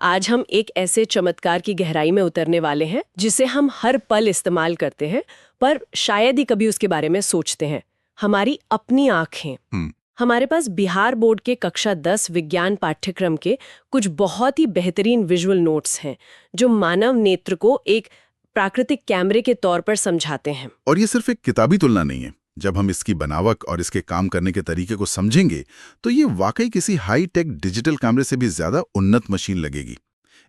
आज हम एक ऐसे चमत्कार की गहराई में उतरने वाले हैं जिसे हम हर पल इस्तेमाल करते हैं, पर शायद ही कभी उसके बारे में सोचते हैं। हमारी अपनी आँखें। हमारे पास बिहार बोर्ड के कक्षा 10 विज्ञान पाठ्यक्रम के कुछ बहुत ही बेहतरीन विजुअल नोट्स हैं जो मानव नेत्र को एक प्राकृतिक कैमरे के तौर पर समझाते हैं। और ये सिर्फ एक किताबी तुलना नहीं है। जब हम इसकी बनावट और इसके काम करने के तरीके को समझेंगे तो ये वाकई किसी हाई टेक डिजिटल कैमरे से भी ज्यादा उन्नत मशीन लगेगी।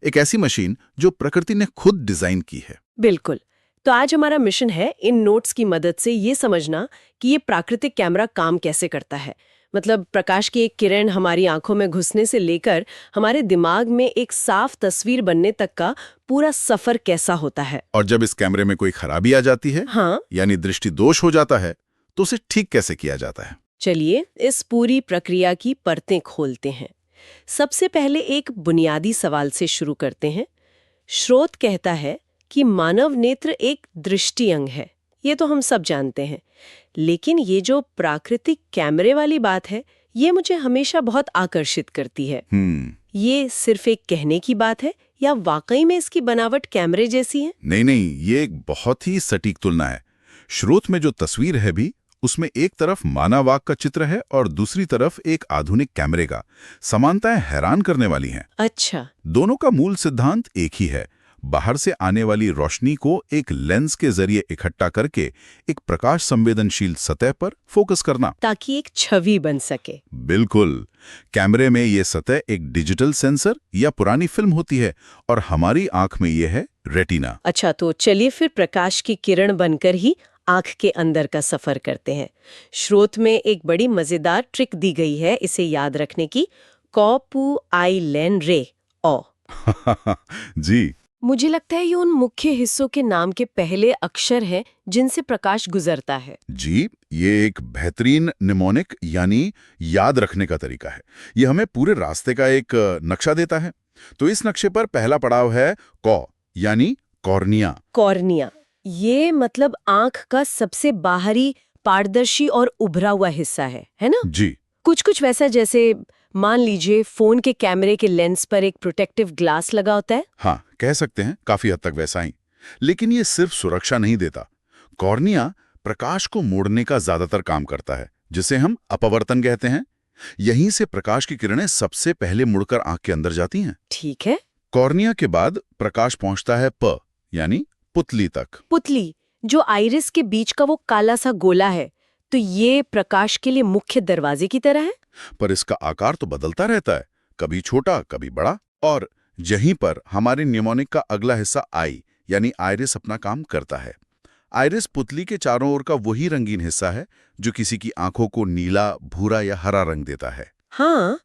एक ऐसी मशीन जो प्रकृति ने खुद डिजाइन की है। बिल्कुल। तो आज हमारा मिशन है इन नोट्स की मदद से ये समझना कि ये प्राकृतिक कैमरा काम कैसे करता है। मतलब प्रकाश की एक किरण हमारी आंखों में घुसने से लेकर हमारे दिमाग में एक साफ तस्वीर बनने तक का पूरा सफर कैसा होता है। और जब इस कैमरे में कोई खराबी आ जाती है, हाँ, यानी दृष्टि दोष हो जाता है, तो उसे ठीक कैसे किया जाता है। चलिए इस पूरी प्रक्रिया की परतें खोलते हैं। सबसे पहले एक बुनियादी सवाल से शुरू करते हैं। स्रोत कहता है कि मानव नेत्र एक दृष्टि अंग है। ये तो हम सब जानते हैं, लेकिन ये जो प्राकृतिक कैमरे वाली बात है, ये मुझे हमेशा बहुत आकर्षित करती है। ये सिर्फ एक कहने की बात है या वाकई में इसकी बनावट कैमरे जैसी है? नहीं, ये एक बहुत ही सटीक तुलना है। स्रोत में जो तस्वीर है भी, उसमें एक तरफ मानव आंख का चित्र है और दूसरी तरफ एक आधुनिक कैमरे का। समानताएं हैरान करने वाली हैं। अच्छा। दोनों का मूल सिद्धांत एक ही है, बाहर से आने वाली रोशनी को एक लेंस के जरिए इकट्ठा करके एक प्रकाश संवेदनशील सतह पर फोकस करना, ताकि एक छवि बन सके। बिल्कुल। कैमरे में ये सतह एक डिजिटल सेंसर या पुरानी फिल्म होती है और हमारी आंख में ये है रेटिना। अच्छा, तो चलिए फिर प्रकाश की किरण बनकर ही आंख के अंदर का सफर करते हैं। स्रोत में एक बड़ी मजेदार ट्रिक दी गई है इसे याद रखने की। कॉपू आई लेन रे ओ। जी, मुझे लगता है ये उन मुख्य हिस्सों के नाम के पहले अक्षर हैं जिनसे प्रकाश गुजरता है। जी, ये एक बेहतरीन निमोनिक यानी याद रखने का तरीका है। ये हमें पूरे रास्ते का एक नक्शा देता है। तो इस नक्शे पर पहला पड़ाव है कॉ यानी कॉर्निया। कॉर्निया, ये मतलब आंख का सबसे बाहरी पारदर्शी और उभरा हुआ हिस्सा है ना? जी, कुछ वैसा जैसे मान लीजिए फोन के कैमरे के लेंस पर एक प्रोटेक्टिव ग्लास लगा होता है। हाँ, कह सकते हैं, काफी हद तक वैसा ही। लेकिन ये सिर्फ सुरक्षा नहीं देता। कॉर्निया प्रकाश को मोड़ने का ज्यादातर काम करता है, जिसे हम अपवर्तन कहते हैं। यहीं से प्रकाश की किरणें सबसे पहले मुड़कर आंख के अंदर जाती हैं। ठीक है। कॉर्निया के बाद प्रकाश पहुंचता है प यानी पुतली तक। पुतली, जो आइरिस के बीच का वो काला सा गोला है, तो ये प्रकाश के लिए मुख्य दरवाजे की तरह है। पर इसका आकार तो बदलता रहता है, कभी छोटा कभी बड़ा। और यहीं पर हमारे न्यूमोनिक का अगला हिस्सा आई यानी आइरिस अपना काम करता है। आइरिस पुतली के चारों ओर का वही रंगीन हिस्सा है जो किसी की आंखों को नीला, भूरा या हरा रंग देता है। हाँ,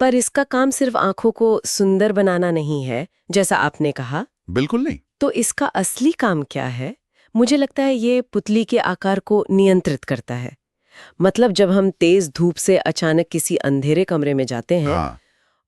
पर इसका काम सिर्फ आंखों को सुंदर बनाना नहीं है, जैसा आपने कहा। बिल्कुल नहीं। तो इसका असली काम क्या है? मुझे लगता है ये पुतली के आकार को नियंत्रित करता है। मतलब जब हम तेज धूप से अचानक किसी अंधेरे कमरे में जाते हैं, हाँ,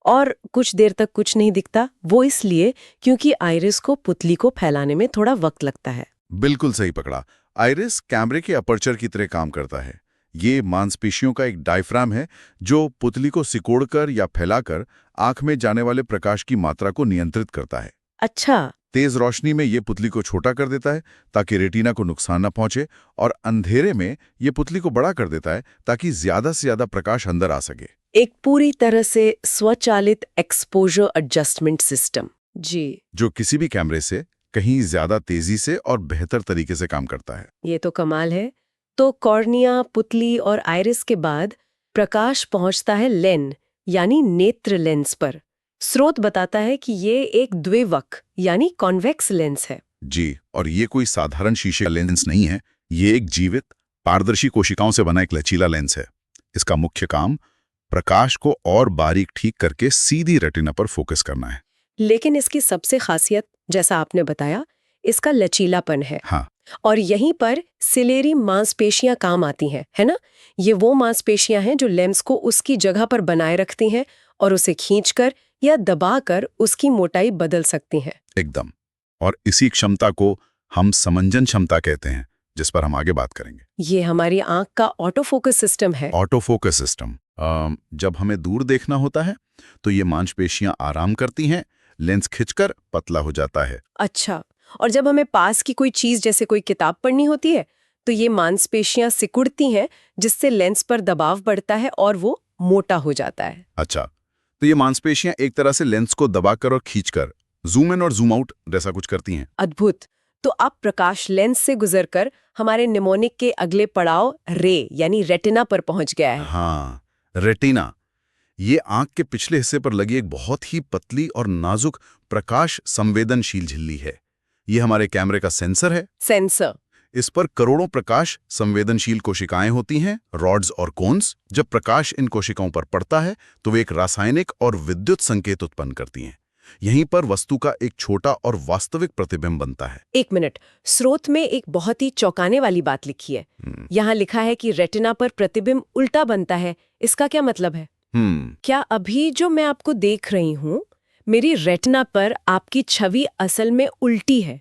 और कुछ देर तक कुछ नहीं दिखता, वो इसलिए क्योंकि आइरिस को पुतली को फैलाने में थोड़ा वक्त लगता है। बिल्कुल सही पकड़ा। आइरिस कैमरे के अपर्चर की तरह काम करता है। ये मांसपेशियों का एक डायफ्राम है जो पुतली को सिकोड़कर या फैलाकर आंख में जाने वाले प्रकाश की मात्रा को नियंत्रित करता है। अच्छा। तेज रोशनी में ये पुतली को छोटा कर देता है ताकि रेटिना को नुकसान न पहुंचे, और अंधेरे में ये पुतली को बड़ा कर देता है ताकि ज्यादा से ज्यादा प्रकाश अंदर आ सके। एक पूरी तरह से स्वचालित एक्सपोजर एडजस्टमेंट सिस्टम। जी, जो किसी भी कैमरे से कहीं ज्यादा तेजी से और बेहतर तरीके से काम करता है। ये तो कमाल है। तो कॉर्निया, पुतली और आइरिस के बाद प्रकाश पहुंचता है लेन यानी नेत्र लेंस पर। स्रोत बताता है कि ये एक द्विवक यानी कॉन्वेक्स लेंस है। जी, और ये कोई साधारण शीशे का लेंस नहीं है। ये एक जीवित पारदर्शी कोशिकाओं से बना एक लचीला लेंस है। इसका मुख्य काम प्रकाश को और बारीक ठीक करके सीधी रेटिना पर फोकस करना है। लेकिन इसकी सबसे खासियत, जैसा आपने बताया, इसका लचीलापन है। हाँ, और यहीं पर सिलेरी मांसपेशियां काम आती हैं, है ना? ये वो मांसपेशियां हैं जो लेंस को उसकी जगह पर बनाए रखती हैं और उसे खींचकर या दबाकर उसकी मोटाई बदल सकती हैं। एकदम। और इसी क्षमता को हम समंजन क्षमता कहते हैं, जिस पर हम आगे बात करेंगे। ये हमारी आंख का ऑटो फोकस सिस्टम है। Auto focus system. जब हमें दूर देखना होता है तो ये मांसपेशियां आराम करती हैं, लेंस खिंचकर पतला हो जाता है। अच्छा, और जब हमें पास की कोई चीज जैसे कोई किताब पढ़नी होती है तो ये मांसपेशियां सिकुड़ती हैं, जिससे लेंस पर दबाव बढ़ता है और वो मोटा हो जाता है। अच्छा, तो ये मांसपेशियां एक तरह से लेंस को दबाकर और खींचकर जूम इन और जूम आउट जैसा कुछ करती हैं। अद्भुत। तो अब प्रकाश लेंस से गुजरकर हमारे निमोनिक के अगले पड़ाव रे यानी रेटिना पर पहुंच गया है। हाँ, रेटिना, ये आंख के पिछले हिस्से पर लगी एक बहुत ही पतली और नाजुक प्रकाश संवेदनशील झिल्ली है। ये हमारे कैमरे का सेंसर है। सेंसर। इस पर करोड़ों प्रकाश संवेदनशील कोशिकाएं होती हैं, रॉड्स और कोन्स। जब प्रकाश इन कोशिकाओं पर पड़ता है तो वे एक रासायनिक और विद्युत संकेत उत्पन्न करती हैं। यहीं पर वस्तु का एक छोटा और वास्तविक प्रतिबिंब बनता है। एक मिनट, स्रोत में एक बहुत ही चौंकाने वाली बात लिखी है। यहाँ लिखा है कि रेटिना पर प्रतिबिंब उल्टा बनता है। इसका क्या मतलब है? क्या अभी जो मैं आपको देख रही हूँ, मेरी रेटिना पर आपकी छवि असल में उल्टी है?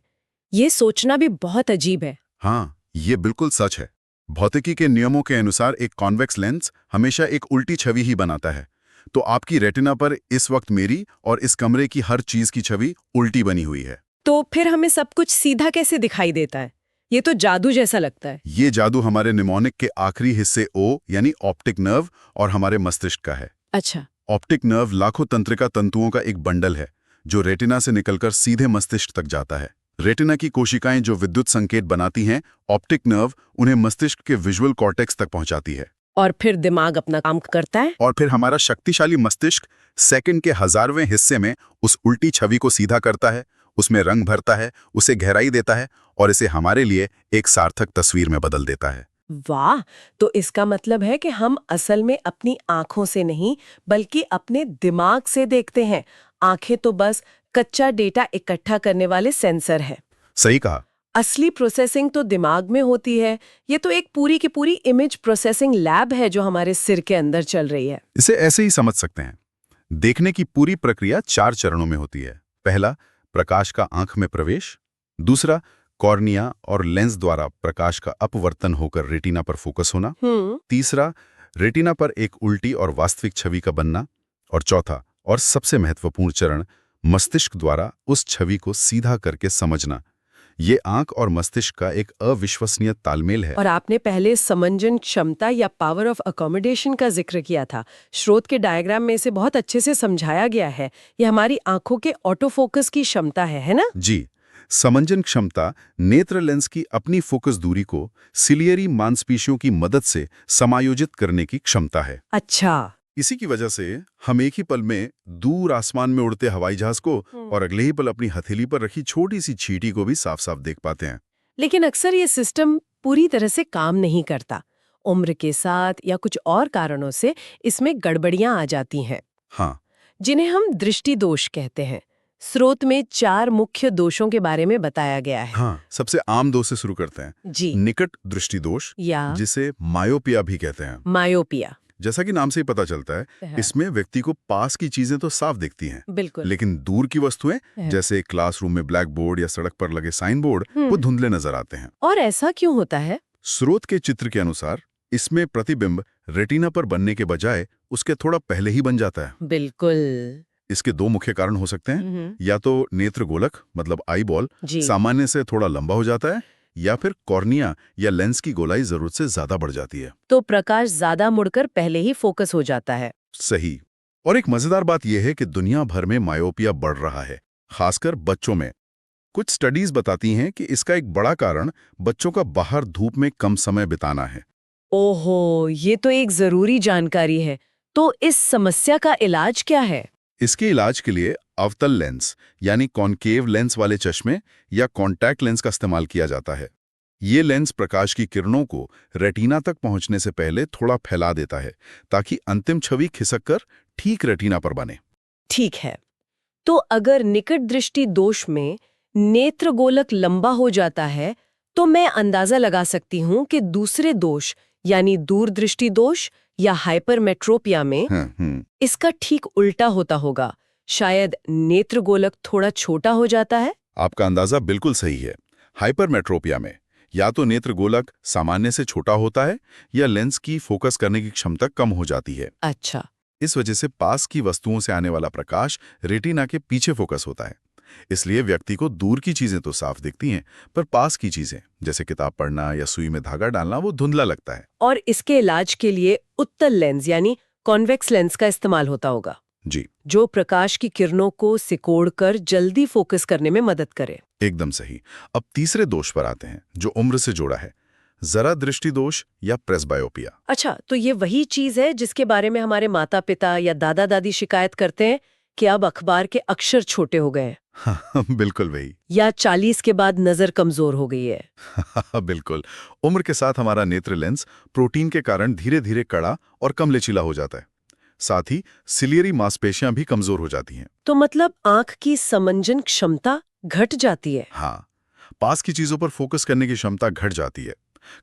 ये सोचना भी बहुत अजीब है। हाँ, ये बिल्कुल सच है। भौतिकी के नियमों के अनुसार एक कॉन्वेक्स लेंस हमेशा एक उल्टी छवि ही बनाता है। तो आपकी रेटिना पर इस वक्त मेरी और इस कमरे की हर चीज की छवि उल्टी बनी हुई है। तो फिर हमें सब कुछ सीधा कैसे दिखाई देता है? ये तो जादू जैसा लगता है। ये जादू हमारे निमोनिक के आखिरी हिस्से ओ यानी ऑप्टिक नर्व और हमारे मस्तिष्क का है। अच्छा। ऑप्टिक नर्व लाखों तंत्रिका तंतुओं का एक बंडल है जो रेटिना से निकलकर सीधे मस्तिष्क तक जाता है। रेटिना की कोशिकाएं जो विद्युत संकेत बनाती हैं, ऑप्टिक नर्व उन्हें मस्तिष्क के विजुअल कॉर्टेक्स तक पहुंचाती है। और फिर दिमाग अपना काम करता है। और फिर हमारा शक्तिशाली मस्तिष्क सेकंड के 1000वें हिस्से में उस उल्टी छवि को सीधा करता है, उसमें रंग भरता है, उसे गहराई देता है और इसे हमारे लिए एक सार्थक तस्वीर में बदल देता है। वाह! तो इसका मतलब है कि हम असल में अपनी आंखों से नहीं बल्कि अपने दिमाग से देखते हैं। आंखें तो बस कच्चा डेटा इकट्ठा करने वाले सेंसर है। सही कहा। असली प्रोसेसिंग तो दिमाग में होती है। ये तो एक पूरी की पूरी इमेज प्रोसेसिंग लैब है जो हमारे सिर के अंदर चल रही है। इसे ऐसे ही समझ सकते हैं। देखने की पूरी प्रक्रिया 4 चरणों में होती है। पहला, प्रकाश का आंख में प्रवेश। दूसरा, कॉर्निया और लेंस द्वारा प्रकाश का अपवर्तन होकर रेटिना पर फोकस होना। तीसरा, रेटिना पर एक उल्टी और वास्तविक छवि का बनना। और चौथा और सबसे महत्वपूर्ण चरण, मस्तिष्क द्वारा उस छवि को सीधा करके समझना। ये आंख और मस्तिष्क का एक अविश्वसनीय तालमेल है। और आपने पहले समंजन क्षमता या पावर ऑफ अकोमोडेशन का जिक्र किया था। स्रोत के डायग्राम में इसे बहुत अच्छे से समझाया गया है। ये हमारी आंखों के ऑटो फोकस की क्षमता है ना? जी, समंजन क्षमता नेत्र लेंस की अपनी फोकस दूरी को सिलियरी मांसपेशियों की मदद से समायोजित करने की क्षमता है। अच्छा। इसी की वजह से हम एक ही पल में दूर आसमान में उड़ते हवाई जहाज को और अगले ही पल अपनी हथेली पर रखी छोटी सी चींटी को भी साफ साफ देख पाते हैं। लेकिन अक्सर ये सिस्टम पूरी तरह से काम नहीं करता। उम्र के साथ या कुछ और कारणों से इसमें गड़बड़ियां आ जाती हैं। हाँ, जिन्हें हम दृष्टि दोष कहते हैं। स्रोत में 4 मुख्य दोषों के बारे में बताया गया है। हाँ, सबसे आम दोष से शुरू करते हैं। जी। निकट दृष्टि दोष, या जिसे मायोपिया भी कहते हैं। मायोपिया। जैसा कि नाम से ही पता चलता है, इसमें व्यक्ति को पास की चीजें तो साफ दिखती हैं, बिल्कुल, लेकिन दूर की वस्तुएं जैसे क्लासरूम में ब्लैक बोर्ड या सड़क पर लगे साइन बोर्ड वो धुंधले नजर आते हैं। और ऐसा क्यों होता है? स्रोत के चित्र के अनुसार इसमें प्रतिबिंब रेटिना पर बनने के बजाय उसके थोड़ा पहले ही बन जाता है। बिल्कुल। इसके 2 मुख्य कारण हो सकते हैं। या तो नेत्र गोलक मतलब आई बॉल सामान्य से थोड़ा लंबा हो जाता है, या फिर कॉर्निया या लेंस की गोलाई जरूरत से ज्यादा बढ़ जाती है। तो प्रकाश ज्यादा मुड़कर पहले ही फोकस हो जाता है। सही। और एक मजेदार बात यह है कि दुनिया भर में मायोपिया बढ़ रहा है, खासकर बच्चों में। कुछ स्टडीज बताती हैं कि इसका एक बड़ा कारण बच्चों का बाहर धूप में कम समय बिताना है। ओहो, ये तो एक जरूरी जानकारी है। तो इस समस्या का इलाज क्या है? इसके इलाज के लिए अवतल लेंस यानी कॉन्केव लेंस वाले चश्मे या कॉन्टैक्ट लेंस का इस्तेमाल किया जाता है। ये लेंस प्रकाश की किरणों को रेटिना तक पहुंचने से पहले थोड़ा फैला देता है ताकि अंतिम छवि खिसककर ठीक रेटिना पर बने। ठीक है। तो अगर निकट दृष्टि दोष में नेत्र गोलक लंबा हो जाता है तो मैं अंदाजा लगा सकती हूं कि दूसरे दोष यानी दूरदृष्टि दोष या हाइपरमेट्रोपिया में इसका ठीक उल्टा होता होगा। शायद नेत्र गोलक थोड़ा छोटा हो जाता है। आपका अंदाजा बिल्कुल सही है। हाइपरमेट्रोपिया में या तो नेत्र गोलक सामान्य से छोटा होता है या लेंस की फोकस करने की क्षमता कम हो जाती है। अच्छा। इस वजह से पास की वस्तुओं से आने वाला प्रकाश रेटिना के पीछे फोकस होता है। इसलिए व्यक्ति को दूर की चीजें तो साफ दिखती हैं, पर पास की चीजें जैसे किताब पढ़ना या सुई में धागा डालना वो धुंधला लगता है। और इसके इलाज के लिए उत्तल लेंस यानी कॉन्वेक्स लेंस का इस्तेमाल होता होगा, जी, जो प्रकाश की किरणों को सिकोड़कर जल्दी फोकस करने में मदद करे। एकदम सही। अब तीसरे दोष पर आते हैं जो उम्र से जुड़ा है, जरा दृष्टि दोष या प्रेसबायोपिया। अच्छा, तो ये वही चीज है जिसके बारे में हमारे माता पिता या दादा दादी शिकायत करते हैं कि अब अखबार के अक्षर छोटे हो गए हैं, हाँ, बिल्कुल वही। या 40 के बाद नजर कमजोर हो गई है। बिल्कुल। उम्र के साथ हमारा नेत्र लेंस प्रोटीन के कारण धीरे धीरे कड़ा और कम लचीला हो जाता है। साथ ही सिलियरी मांसपेशियां भी कमजोर हो जाती हैं। तो मतलब आंख की समंजन क्षमता घट जाती है। हाँ, पास की चीजों पर फोकस करने की क्षमता घट जाती है।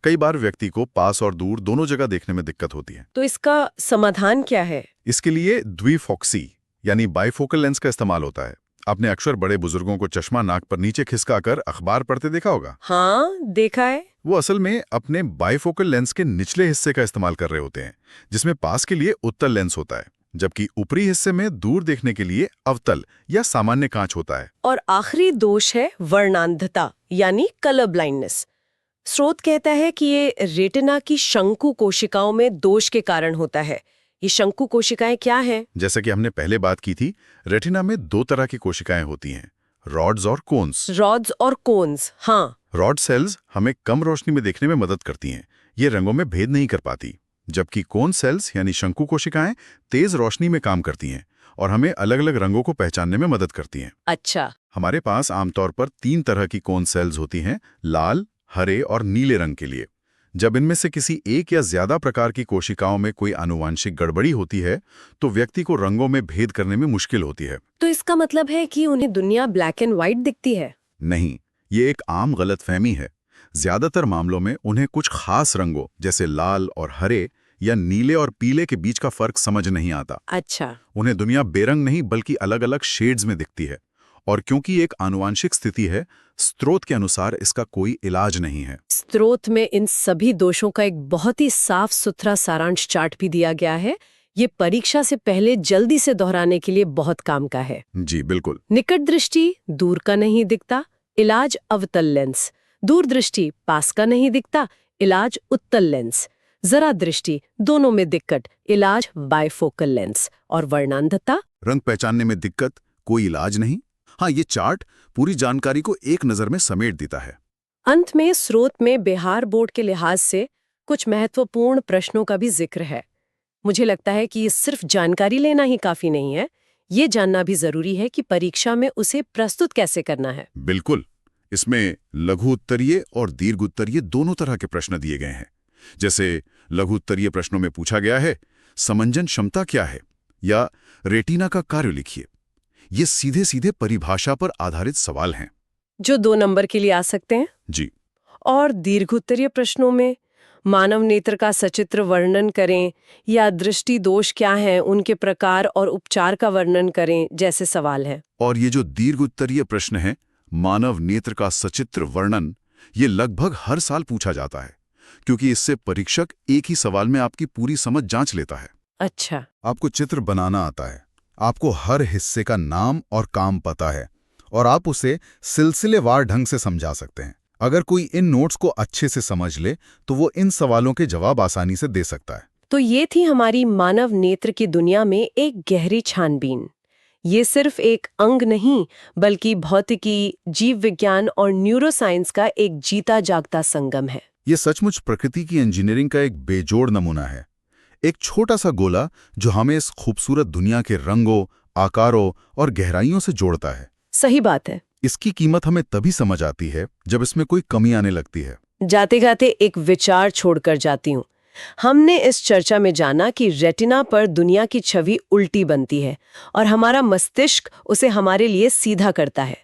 कई बार व्यक्ति को पास और दूर दोनों जगह देखने में दिक्कत होती है। तो इसका समाधान क्या है? इसके लिए द्विफोक्सी यानी बाइफोकल लेंस का इस्तेमाल होता है। आपने अक्सर बड़े बुजुर्गों को चश्मा नाक पर नीचे खिसकाकर अखबार पढ़ते देखा होगा। हाँ, देखा है। वो असल में अपने बाइफोकल लेंस के निचले हिस्से का इस्तेमाल कर रहे होते हैं, जिसमें पास के लिए उत्तल लेंस होता है, जबकि ऊपरी हिस्से में दूर देखने के लिए अवतल या सामान्य कांच होता है। और आखिरी दोष है वर्णांधता यानी कलर ब्लाइंडनेस। स्रोत कहता है कि ये रेटिना की शंकु कोशिकाओं में दोष के कारण होता है। ये शंकु कोशिकाएं क्या हैं? जैसे कि हमने पहले बात की थी, रेटिना में दो तरह की कोशिकाएं होती हैं, रॉड्स और कोन्स। रॉड्स और कोन्स, हाँ। रॉड सेल्स हमें कम रोशनी में देखने में मदद करती हैं, ये रंगों में भेद नहीं कर पाती, जबकि कोन सेल्स यानी शंकु कोशिकाएं तेज रोशनी में काम करती हैं और हमें अलग अलग रंगों को पहचानने में मदद करती हैं। अच्छा। हमारे पास आमतौर पर 3 तरह की कोन सेल्स होती हैं, लाल, हरे और नीले रंग के लिए। जब इनमें से किसी एक या ज्यादा प्रकार की कोशिकाओं में कोई आनुवांशिक गड़बड़ी होती है, तो व्यक्ति को रंगों में भेद करने में मुश्किल होती है। तो इसका मतलब है कि उन्हें दुनिया ब्लैक एंड व्हाइट दिखती है? नहीं, ये एक आम गलतफहमी है। ज्यादातर मामलों में उन्हें कुछ खास रंगों जैसे लाल और हरे या नीले और पीले के बीच का फर्क समझ नहीं आता। अच्छा। उन्हें दुनिया बेरंग नहीं बल्कि अलग अलग शेड्स में दिखती है, और क्योंकि एक आनुवांशिक स्थिति है, स्रोत के अनुसार इसका कोई इलाज नहीं है। स्रोत में इन सभी दोषों का एक बहुत ही साफ सुथरा सारांश चार्ट भी दिया गया है। ये परीक्षा से पहले जल्दी से दोहराने के लिए बहुत काम का है। जी बिल्कुल। निकट दृष्टि, दूर का नहीं दिखता, इलाज अवतल लेंस। दूर दृष्टि, पास का नहीं दिखता, इलाज उत्तल लेंस। जरा दृष्टि, दोनों में दिक्कत, इलाज बाइफोकल लेंस। और वर्णांधता, रंग पहचानने में दिक्कत, कोई इलाज नहीं। हाँ, ये चार्ट पूरी जानकारी को एक नजर में समेट देता है। अंत में स्रोत में बिहार बोर्ड के लिहाज से कुछ महत्वपूर्ण प्रश्नों का भी जिक्र है। मुझे लगता है कि ये सिर्फ जानकारी लेना ही काफी नहीं है, ये जानना भी जरूरी है कि परीक्षा में उसे प्रस्तुत कैसे करना है। बिल्कुल। इसमें लघु उत्तरीय और दीर्घ उत्तरीय दोनों तरह के प्रश्न दिए गए हैं। जैसे लघु उत्तरीय प्रश्नों में पूछा गया है, समंजन क्षमता क्या है, या रेटिना का कार्य लिखिए। ये सीधे सीधे परिभाषा पर आधारित सवाल हैं, जो 2 नंबर के लिए आ सकते हैं। जी। और दीर्घोत्तरीय प्रश्नों में मानव नेत्र का सचित्र वर्णन करें या दृष्टि दोष क्या हैं, उनके प्रकार और उपचार का वर्णन करें जैसे सवाल है। और ये जो दीर्घ उत्तरीय प्रश्न है, मानव नेत्र का सचित्र वर्णन, ये लगभग हर साल पूछा जाता है, क्योंकि इससे परीक्षक एक ही सवाल में आपकी पूरी समझ जांच लेता है। अच्छा। आपको चित्र बनाना आता है, आपको हर हिस्से का नाम और काम पता है, और आप उसे सिलसिलेवार ढंग से समझा सकते हैं। अगर कोई इन नोट्स को अच्छे से समझ ले तो वो इन सवालों के जवाब आसानी से दे सकता है। तो ये थी हमारी मानव नेत्र की दुनिया में एक गहरी छानबीन। ये सिर्फ एक अंग नहीं, बल्कि भौतिकी, जीव विज्ञान और न्यूरोसाइंस का एक जीता जागता संगम है। ये सचमुच प्रकृति की इंजीनियरिंग का एक बेजोड़ नमूना है। एक छोटा सा गोला जो हमें इस खूबसूरत दुनिया के रंगों, आकारों और गहराइयों से जोड़ता है। सही बात है। इसकी कीमत हमें तभी समझ आती है जब इसमें कोई कमी आने लगती है। जाते जाते एक विचार छोड़कर जाती हूँ। हमने इस चर्चा में जाना कि रेटिना पर दुनिया की छवि उल्टी बनती है और हमारा मस्तिष्क उसे हमारे लिए सीधा करता है।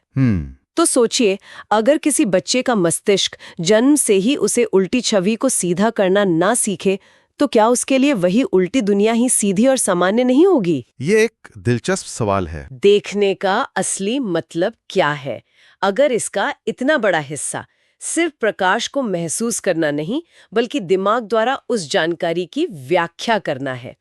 तो सोचिए, अगर किसी बच्चे का मस्तिष्क जन्म से ही उसे उल्टी छवि को सीधा करना ना सीखे, तो क्या उसके लिए वही उल्टी दुनिया ही सीधी और सामान्य नहीं होगी? ये एक दिलचस्प सवाल है। देखने का असली मतलब क्या है, अगर इसका इतना बड़ा हिस्सा सिर्फ प्रकाश को महसूस करना नहीं, बल्कि दिमाग द्वारा उस जानकारी की व्याख्या करना है?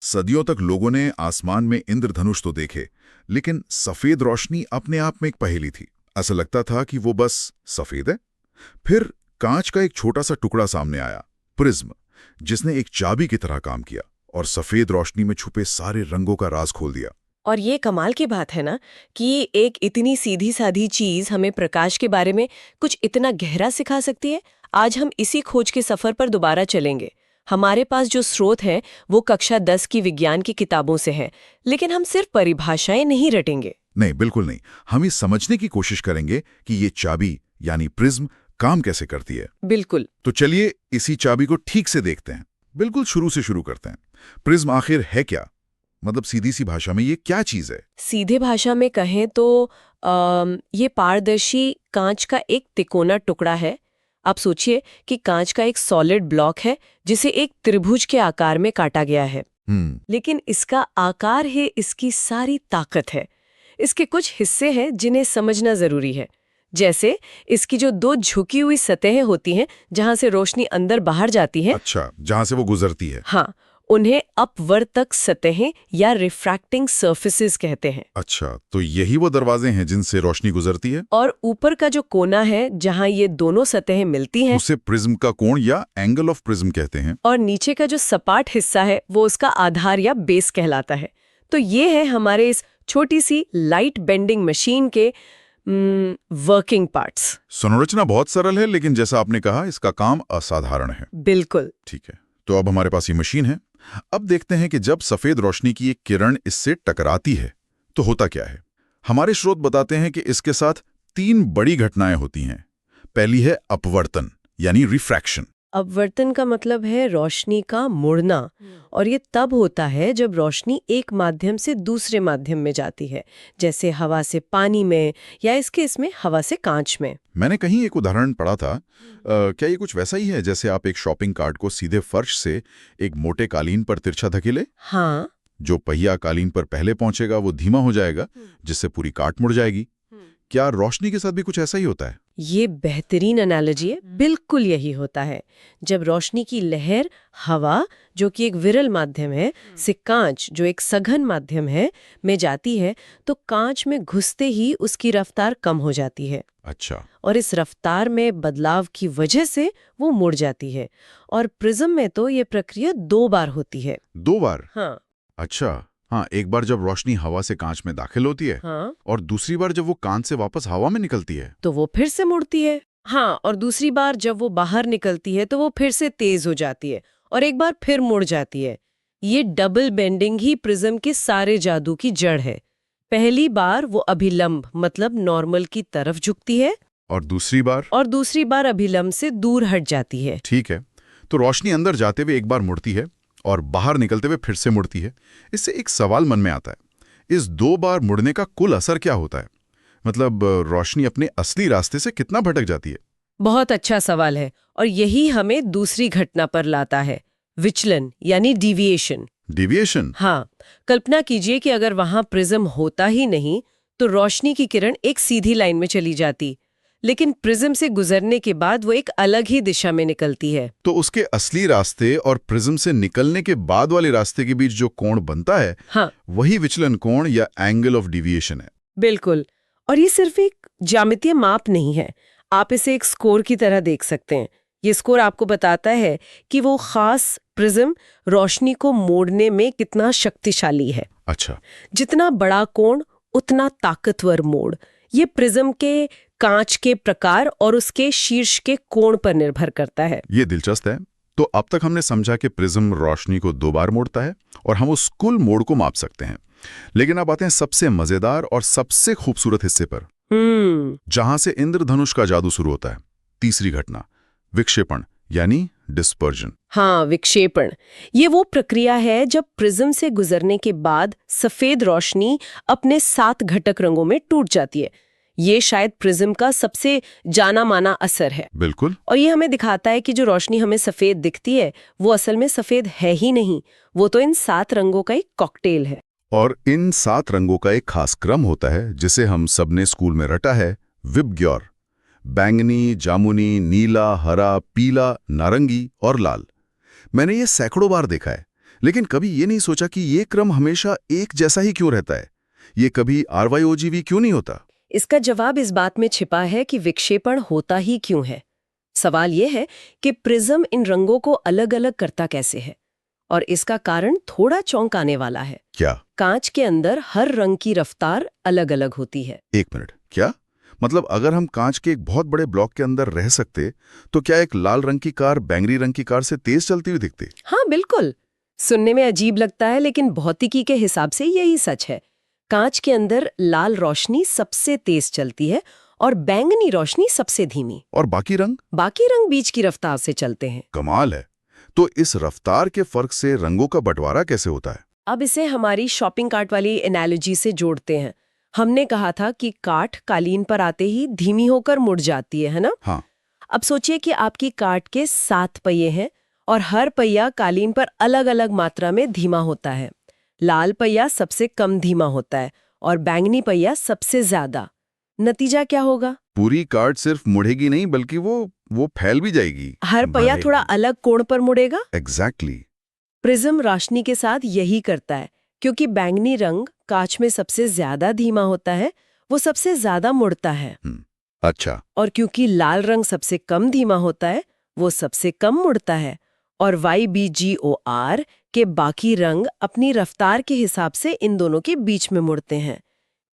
सदियों तक लोगों ने आसमान में इंद्रधनुष तो देखे, लेकिन सफेद रोशनी अपने आप में एक पहेली थी। ऐसा लगता था कि वो बस सफेद है। फिर कांच का एक छोटा सा टुकड़ा सामने आया, प्रिज्म, जिसने एक चाबी की तरह काम किया और सफेद रोशनी में छुपे सारे रंगों का राज खोल दिया। और ये कमाल की बात है ना कि एक इतनी सीधी साधी चीज हमें प्रकाश के बारे में कुछ इतना गहरा सिखा सकती है। आज हम इसी खोज के सफर पर दोबारा चलेंगे। हमारे पास जो स्रोत है वो कक्षा 10 की विज्ञान की किताबों से है, लेकिन हम सिर्फ परिभाषाएं नहीं रटेंगे। नहीं, बिल्कुल नहीं। हम ये समझने की कोशिश करेंगे कि ये चाबी यानी प्रिज्म काम कैसे करती है। बिल्कुल। तो चलिए इसी चाबी को ठीक से देखते हैं। बिल्कुल शुरू से शुरू करते हैं। प्रिज्म आखिर है क्या? मतलब सीधी सी भाषा में ये क्या चीज है? सीधे भाषा में कहें तो ये पारदर्शी कांच का एक तिकोना टुकड़ा है। आप सोचिए कि कांच का एक सॉलिड ब्लॉक है जिसे एक त्रिभुज के आकार में काटा गया है। लेकिन इसका आकार ही इसकी सारी ताकत है। इसके कुछ हिस्से हैं जिन्हें समझना जरूरी है। जैसे इसकी जो 2 झुकी हुई सतहें होती हैं जहां से रोशनी अंदर बाहर जाती है। अच्छा, जहां से वो गुजरती है। हाँ, उन्हें अपवर्तक सतहें या रिफ्रैक्टिंग सरफेसेस कहते हैं। अच्छा, तो यही वो दरवाजे हैं जिनसे रोशनी गुजरती है। और ऊपर का जो कोना है जहां ये दोनों सतहें मिलती हैं, उसे प्रिज्म का कोण या एंगल ऑफ प्रिज्म कहते हैं। और नीचे का जो सपाट हिस्सा है वो उसका आधार या बेस कहलाता है। तो ये है हमारे इस छोटी सी लाइट बेंडिंग मशीन के वर्किंग पार्ट्स। संरचना बहुत सरल है, लेकिन जैसा आपने कहा इसका काम असाधारण है। बिल्कुल ठीक है, तो अब हमारे पास ये मशीन है। अब देखते हैं कि जब सफेद रोशनी की एक किरण इससे टकराती है तो होता क्या है। हमारे स्रोत बताते हैं कि इसके साथ 3 बड़ी घटनाएं होती हैं। पहली है अपवर्तन यानी रिफ्रैक्शन। अपवर्तन का मतलब है रोशनी का मुड़ना, और ये तब होता है जब रोशनी एक माध्यम से दूसरे माध्यम में जाती है, जैसे हवा से पानी में या इसके इसमें हवा से कांच में। मैंने कहीं एक उदाहरण पढ़ा था। क्या ये कुछ वैसा ही है जैसे आप एक शॉपिंग कार्ट को सीधे फर्श से एक मोटे कालीन पर तिरछा धकेले? हाँ। जो पहिया कालीन पर पहले पहुंचेगा वो धीमा हो जाएगा, जिससे पूरी कार्ट मुड़ जाएगी। क्या रोशनी के साथ भी कुछ ऐसा ही होता है? ये बेहतरीन एनालॉजी है। बिल्कुल यही होता है। जब रोशनी की लहर हवा, जो कि एक विरल माध्यम है, से कांच, जो एक सघन माध्यम है, में जाती है तो कांच में घुसते ही उसकी रफ्तार कम हो जाती है। अच्छा। और इस रफ्तार में बदलाव की वजह से वो मुड़ जाती है। और प्रिज्म में तो ये प्रक्रिया 2 बार होती है। 2 बार? हाँ। अच्छा। हाँ, एक बार जब रोशनी हवा से कांच में दाखिल होती है। हाँ। और दूसरी बार जब वो कांच से वापस हवा में निकलती है तो वो फिर से मुड़ती है। हाँ, और दूसरी बार जब वो बाहर निकलती है तो वो फिर से तेज हो जाती है और एक बार फिर मुड़ जाती है। ये डबल बेंडिंग ही प्रिज्म के सारे जादू की जड़ है। पहली बार वो अभिलंब मतलब नॉर्मल की तरफ झुकती है, और दूसरी बार अभिलंब से दूर हट जाती है। ठीक है, तो रोशनी अंदर जाते हुए एक बार मुड़ती है और बाहर निकलते हुए फिर से मुड़ती है। इससे एक सवाल मन में आता है, इस 2 बार मुड़ने का कुल असर क्या होता है? मतलब रोशनी अपने असली रास्ते से कितना भटक जाती है? बहुत अच्छा सवाल है, और यही हमें दूसरी घटना पर लाता है, विचलन यानी डिविएशन। डिविएशन? हाँ, कल्पना कीजिए कि अगर वहां प्रिज्म होता ही नहीं तो रोशनी की किरण एक सीधी लाइन में चली जाती, लेकिन प्रिज्म से गुजरने के बाद वो एक अलग ही दिशा में निकलती है। तो उसके असली रास्ते और प्रिज्म से निकलने के बाद वाले रास्ते के बीच जो कोण बनता है, हाँ, वही विचलन कोण या एंगल ऑफ डिविएशन है। बिल्कुल। और ये सिर्फ एक ज्यामितीय माप नहीं है, आप इसे एक स्कोर की तरह देख सकते हैं। ये स्कोर आपको बताता है कि वो खास प्रिज्म रोशनी को मोड़ने में कितना शक्तिशाली है। अच्छा। जितना बड़ा कोण उतना ताकतवर मोड़। ये प्रिज्म के कांच के प्रकार और उसके शीर्ष के कोण पर निर्भर करता है। ये दिलचस्प है। तो अब तक हमने समझा कि प्रिज्म रोशनी को 2 बार मोड़ता है और हम उस कुल मोड़ को माप सकते हैं। लेकिन अब आते हैं सबसे मजेदार और सबसे खूबसूरत हिस्से पर, जहां से इंद्रधनुष का जादू शुरू होता है। तीसरी घटना, विक्षेपण यानी डिस्पर्जन। हाँ, विक्षेपण। ये वो प्रक्रिया है जब प्रिज्म से गुजरने के बाद सफेद रोशनी अपने 7 घटक रंगों में टूट जाती है। ये शायद प्रिज्म का सबसे जाना माना असर है। बिल्कुल। और ये हमें दिखाता है कि जो रोशनी हमें सफेद दिखती है वो असल में सफेद है ही नहीं, वो तो इन 7 रंगों का एक कॉकटेल है। और इन 7 रंगों का एक खास क्रम होता है जिसे हम सबने स्कूल में रटा है, विबग्योर। बैंगनी, जामुनी, नीला, हरा, पीला, नारंगी और लाल। मैंने ये सैकड़ों बार देखा है। लेकिन कभी ये नहीं सोचा कि ये क्रम हमेशा एक जैसा ही क्यों रहता है? ये कभी RYOGV क्यों नहीं होता? इसका जवाब इस बात में छिपा है कि विक्षेपण होता ही क्यों है। सवाल यह है कि प्रिज्म इन रंगों को अलग अलग करता कैसे है, और इसका कारण थोड़ा चौंकाने वाला है। क्या? कांच के अंदर हर रंग की रफ्तार अलग अलग होती है। एक मिनट, क्या? मतलब अगर हम कांच के एक बहुत बड़े ब्लॉक के अंदर रह सकते, तो क्या एक लाल रंग की कार बैंगनी रंग की कार से तेज चलती हुई दिखती? हाँ बिल्कुल। सुनने में अजीब लगता है, लेकिन भौतिकी के हिसाब से यही सच है। कांच के अंदर लाल रोशनी सबसे तेज चलती है और बैंगनी रोशनी सबसे धीमी। और बाकी रंग? बाकी रंग बीच की रफ्तार से चलते हैं। कमाल है। तो इस रफ्तार के फर्क से रंगों का बंटवारा कैसे होता है? अब इसे हमारी शॉपिंग कार्ट वाली एनालॉजी से जोड़ते हैं। हमने कहा था कि कार्ट कालीन पर आते ही धीमी होकर मुड़ जाती है ना? हाँ। अब सोचिए कि आपकी कार्ट के 7 पहिए हैं और हर पहिया कालीन पर अलग अलग मात्रा में धीमा होता है। लाल पहिया सबसे कम धीमा होता है और बैंगनी पहिया सबसे ज्यादा। नतीजा क्या होगा? पूरी कार्ट सिर्फ मुड़ेगी नहीं, बल्कि वो फैल भी जाएगी। हर पहिया थोड़ा अलग कोण पर मुड़ेगा। एग्जैक्टली। प्रिज्म रोशनी के साथ यही करता है। क्योंकि बैंगनी रंग कांच में सबसे ज्यादा धीमा होता है, वो सबसे ज्यादा मुड़ता है। अच्छा। और क्योंकि लाल रंग सबसे कम धीमा होता है, वो सबसे कम मुड़ता है। और YBGOR के बाकी रंग अपनी रफ्तार के हिसाब से इन दोनों के बीच में मुड़ते हैं।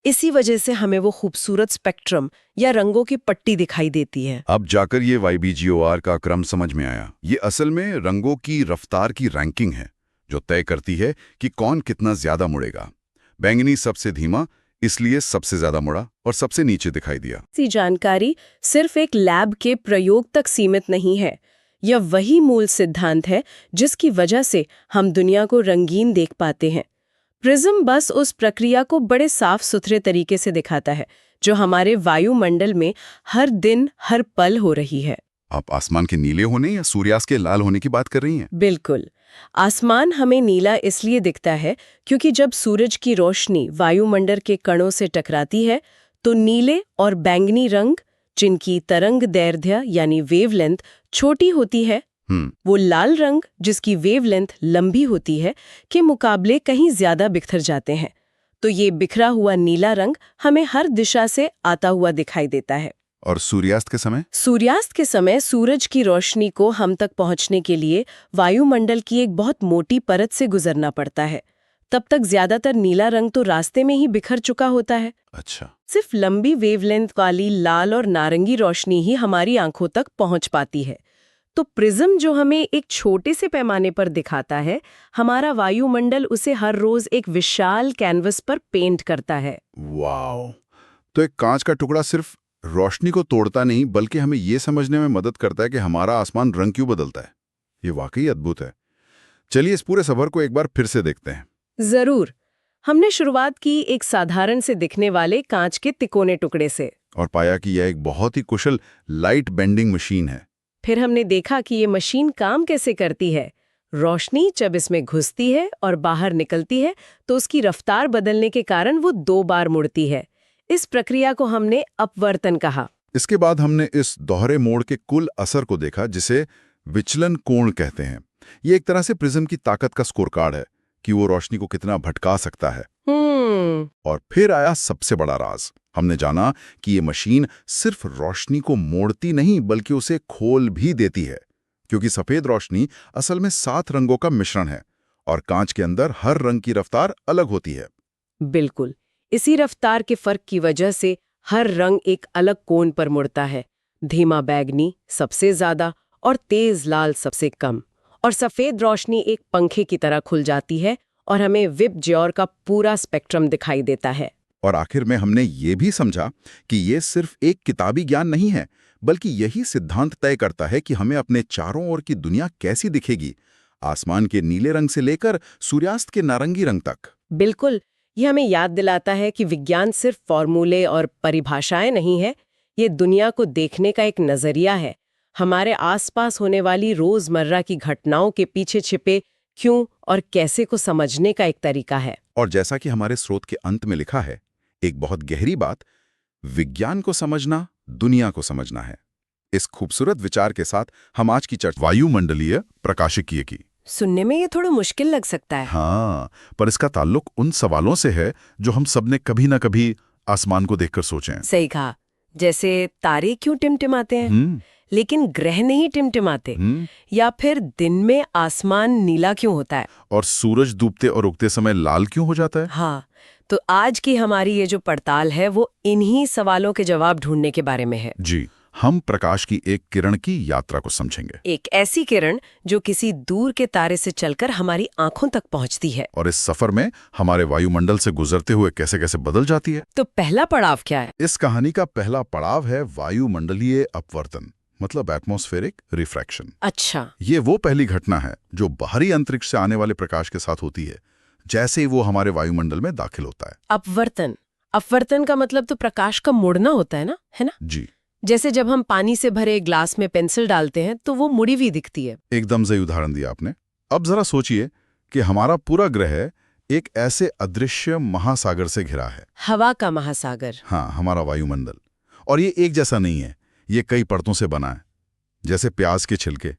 इसी वजह से हमें वो खूबसूरत स्पेक्ट्रम या रंगों की पट्टी दिखाई देती है। अब जाकर ये YBGOR का क्रम समझ में आया। ये असल में रंगों की रफ्तार की रैंकिंग है, जो तय करती है कि कौन कितना ज्यादा मुड़ेगा। बैंगनी सबसे धीमा, इसलिए सबसे ज्यादा मुड़ा और सबसे नीचे दिखाई दिया। ऐसी जानकारी सिर्फ एक लैब के प्रयोग तक सीमित नहीं है। यह वही मूल सिद्धांत है जिसकी वजह से हम दुनिया को रंगीन देख पाते हैं। प्रिज्म बस उस प्रक्रिया को बड़े साफ सुथरे तरीके से दिखाता है, जो हमारे वायुमंडल में हर दिन हर पल हो रही है। आप आसमान के नीले होने या सूर्यास्त के लाल होने की बात कर रही हैं? बिल्कुल। आसमान हमें नीला इसलिए दिखता है क्योंकि जब सूरज की रोशनी वायुमंडल के कणों से टकराती है, तो नीले और बैंगनी रंग, जिनकी तरंग दैर्ध्य यानी वेवलेंथ छोटी होती है, वो लाल रंग, जिसकी वेवलेंथ लंबी होती है, के मुकाबले कहीं ज्यादा बिखर जाते हैं। तो ये बिखरा हुआ नीला रंग हमें हर दिशा से आता हुआ दिखाई देता है। और सूर्यास्त के समय? सूर्यास्त के समय सूरज की रोशनी को हम तक पहुंचने के लिए वायुमंडल की एक बहुत मोटी परत से गुजरना पड़ता है। तब तक ज्यादातर नीला रंग तो रास्ते में ही बिखर चुका होता है। अच्छा। सिर्फ लंबी वेवलेंथ वाली लाल और नारंगी रोशनी ही हमारी आंखों तक पहुंच पाती है। तो प्रिज्म जो हमें एक छोटे से पैमाने पर दिखाता है, हमारा वायुमंडल उसे हर रोज एक विशाल कैनवस पर पेंट करता है। वाओ! तो एक कांच का टुकड़ा सिर्फ रोशनी को तोड़ता नहीं, बल्कि हमें यह समझने में मदद करता है कि हमारा आसमान रंग क्यों बदलता है। ये वाकई अद्भुत है। चलिए इस पूरे सफर को एक बार फिर से देखते हैं। जरूर। हमने शुरुआत की एक साधारण से दिखने वाले कांच के तिकोने टुकड़े से, और पाया कि यह एक बहुत ही कुशल लाइट बेंडिंग मशीन है। फिर हमने देखा कि ये मशीन काम कैसे करती है। रोशनी जब इसमें घुसती है और बाहर निकलती है, तो उसकी रफ्तार बदलने के कारण वो 2 बार मुड़ती है। इस प्रक्रिया को हमने अपवर्तन कहा। इसके बाद हमने इस दोहरे मोड़ के कुल असर को देखा, जिसे विचलन कोण कहते हैं। ये एक तरह से प्रिज्म की ताकत का स्कोर कार्ड है कि वो रोशनी को कितना भटका सकता है। और फिर आया सबसे बड़ा राज। हमने जाना कि ये मशीन सिर्फ रोशनी को मोड़ती नहीं, बल्कि उसे खोल भी देती है, क्योंकि सफेद रोशनी असल में 7 रंगों का मिश्रण है और कांच के अंदर हर रंग की रफ्तार अलग होती है। बिल्कुल। इसी रफ्तार के फर्क की वजह से हर रंग एक अलग कोण पर मुड़ता है। धीमा बैंगनी सबसे ज्यादा और तेज लाल सबसे कम। और सफेद रोशनी एक पंखे की तरह खुल जाती है और हमें विबज्योर का पूरा स्पेक्ट्रम दिखाई देता है। और आखिर में हमने ये भी समझा कि ये सिर्फ एक किताबी ज्ञान नहीं है, बल्कि यही सिद्धांत तय करता है कि हमें अपने चारों ओर की दुनिया कैसी दिखेगी, आसमान के नीले रंग से लेकर सूर्यास्त के नारंगी रंग तक। बिल्कुल। यह हमें याद दिलाता है कि विज्ञान सिर्फ फॉर्मूले और परिभाषाएं नहीं है, ये दुनिया को देखने का एक नजरिया है। हमारे आसपास होने वाली रोजमर्रा की घटनाओं के पीछे छिपे क्यों और कैसे को समझने का एक तरीका है। और जैसा कि हमारे स्रोत के अंत में लिखा है, एक बहुत गहरी बात, विज्ञान को समझना दुनिया को समझना है। इस खूबसूरत विचार के साथ हम आज की चर्चा वायुमंडलीय प्रकाशिकी की सुनने में ये थोड़ा मुश्किल लग सकता है। हाँ, पर इसका ताल्लुक उन सवालों से है जो हम सबने कभी ना कभी आसमान को देखकर सोचे हैं। सही कहा। जैसे तारे क्यों टिमटिमाते हैं हम्म लेकिन ग्रह नहीं टिमटिमाते, हम्म या फिर दिन में आसमान नीला क्यों होता है। और सूरज डूबते और उगते समय लाल क्यों हो जाता है? हाँ, तो आज की हमारी ये जो पड़ताल है वो इन्हीं सवालों के जवाब ढूंढने के बारे में है। जी, हम प्रकाश की एक किरण की यात्रा को समझेंगे। एक ऐसी किरण जो किसी दूर के तारे से चलकर हमारी आंखों तक पहुंचती है। और इस सफर में हमारे वायुमंडल से गुजरते हुए कैसे कैसे बदल जाती है। तो पहला पड़ाव क्या है? इस कहानी का पहला पड़ाव है वायुमंडलीय अपवर्तन, मतलब एटमॉस्फेरिक रिफ्रैक्शन। अच्छा। ये वो पहली घटना है जो बाहरी अंतरिक्ष से आने वाले प्रकाश के साथ होती है जैसे ही वो हमारे वायुमंडल में दाखिल होता है। अपवर्तन। अपवर्तन का मतलब तो प्रकाश का मुड़ना होता है ना? जी, जैसे जब हम पानी से भरे ग्लास में पेंसिल डालते हैं तो वो मुड़ी हुई दिखती है। एकदम सही उदाहरण दिया आपने। अब जरा सोचिए कि हमारा पूरा ग्रह एक ऐसे अदृश्य महासागर से घिरा है। हवा का महासागर। हाँ, हमारा वायुमंडल। और ये एक जैसा नहीं है, ये कई परतों से बना है, जैसे प्याज के छिलके।